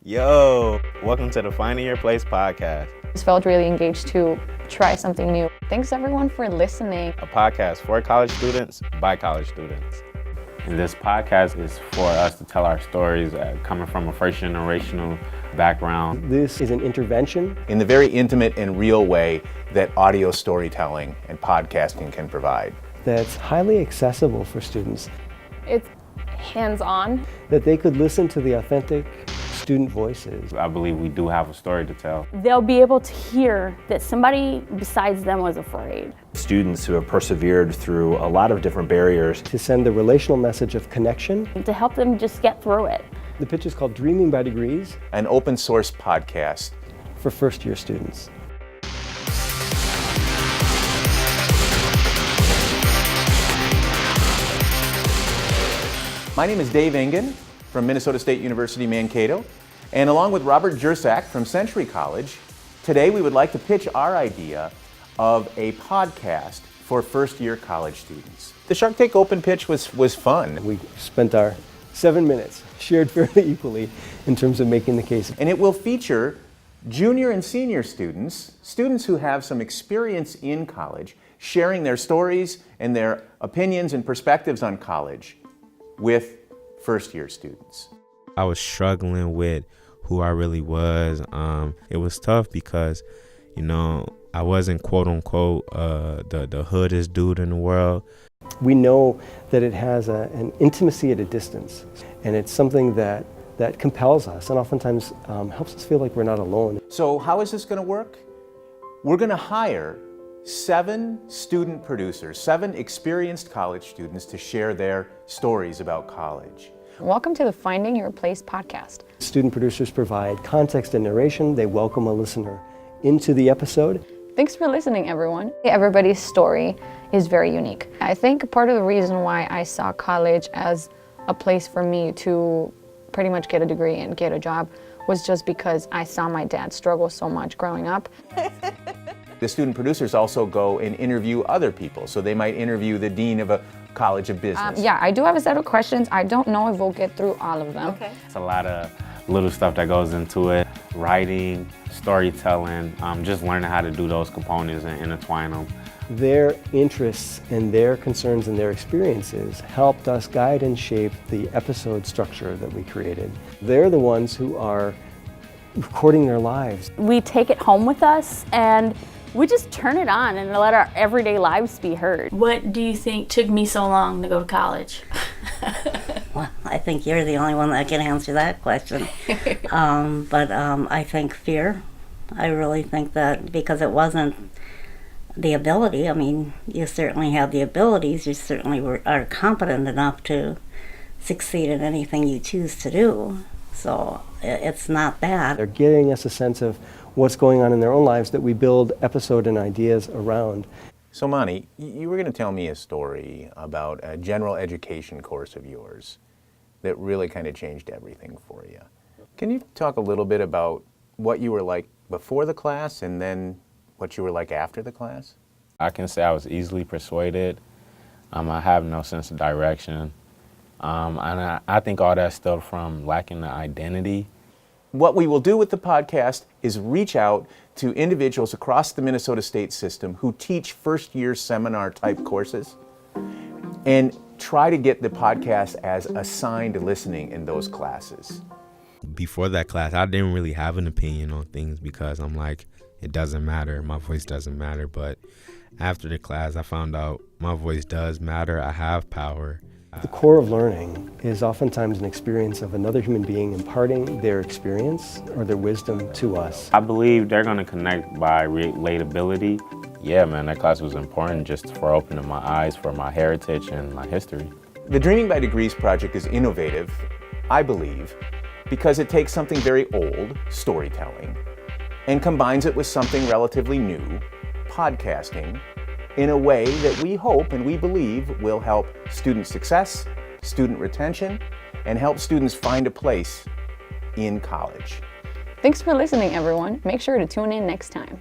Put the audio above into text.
Yo, welcome to the Finding Your Place podcast, I just felt really engaged to try something new. Thanks everyone for listening. a podcast for college students by college students. And this podcast is for us to tell our stories coming from a first generational background. This is an intervention in the very intimate and real way that audio storytelling and podcasting can provide. that's highly accessible for students, It's hands-on. that they could listen to the authentic student voices. I believe we do have a story to tell. They'll be able to hear that somebody besides them was afraid. Students who have persevered through a lot of different barriers. To send the relational message of connection. To help them just get through it. The pitch is called Dreaming by Degrees An open source podcast. for first-year students. My name is Dave Engen from Minnesota State University, Mankato, and along with Robert Jersak from Century College, today we would like to pitch our idea of a podcast for first-year college students. The Shark Tank Open pitch was fun, We spent our 7 minutes shared fairly equally in terms of making the case. and it will feature junior and senior students who have some experience in college, sharing their stories and their opinions and perspectives on college with first-year students. I was struggling with who I really was. It was tough because, I wasn't quote unquote the hoodest dude in the world. We know that it has an intimacy at a distance, and it's something that compels us and oftentimes helps us feel like we're not alone. So how is this going to work? We're going to hire 7 student producers, 7 experienced college students to share their stories about college. Welcome to the Finding Your Place podcast. Student producers provide context and narration. They welcome a listener into the episode. Thanks for listening, everyone. Everybody's story is very unique. I think part of the reason why I saw college as a place for me to pretty much get a degree and get a job was just because I saw my dad struggle so much growing up. The student producers also go and interview other people. So they might interview the dean of a college of business. Yeah, I do have a set of questions. I don't know if we'll get through all of them. Okay. It's a lot of little stuff that goes into it. Writing, storytelling, just learning how to do those components and intertwine them. Their interests and their concerns and their experiences helped us guide and shape the episode structure that we created. They're the ones who are recording their lives. We take it home with us and we just turn it on and let our everyday lives be heard. What do you think took me so long to go to college? Well, I think you're the only one that can answer that question. But I think fear. I really think that because it wasn't the ability. I mean, you certainly have the abilities. You certainly are competent enough to succeed in anything you choose to do. So it's not that. They're giving us a sense of what's going on in their own lives that we build episode and ideas around. So Mani, you were going to tell me a story about a general education course of yours that really kind of changed everything for you. Can you talk a little bit about what you were like before the class and then what you were like after the class? I can say I was easily persuaded. I have no sense of direction. And I think all that stemmed from lacking the identity. What we will do with the podcast is reach out to individuals across the Minnesota State system who teach first-year seminar-type courses and try to get the podcast as assigned listening in those classes. Before that class, I didn't really have an opinion on things because I'm like, it doesn't matter. My voice doesn't matter. But after the class, I found out my voice does matter. I have power. The core of learning is oftentimes an experience of another human being imparting their experience or their wisdom to us. I believe they're going to connect by relatability. Yeah, man, that class was important just for opening my eyes for my heritage and my history. The Dreaming by Degrees project is innovative, I believe, because it takes something very old, storytelling, and combines it with something relatively new, podcasting, in a way that we hope and we believe will help student success, student retention, and help students find a place in college. Thanks for listening, everyone. Make sure to tune in next time.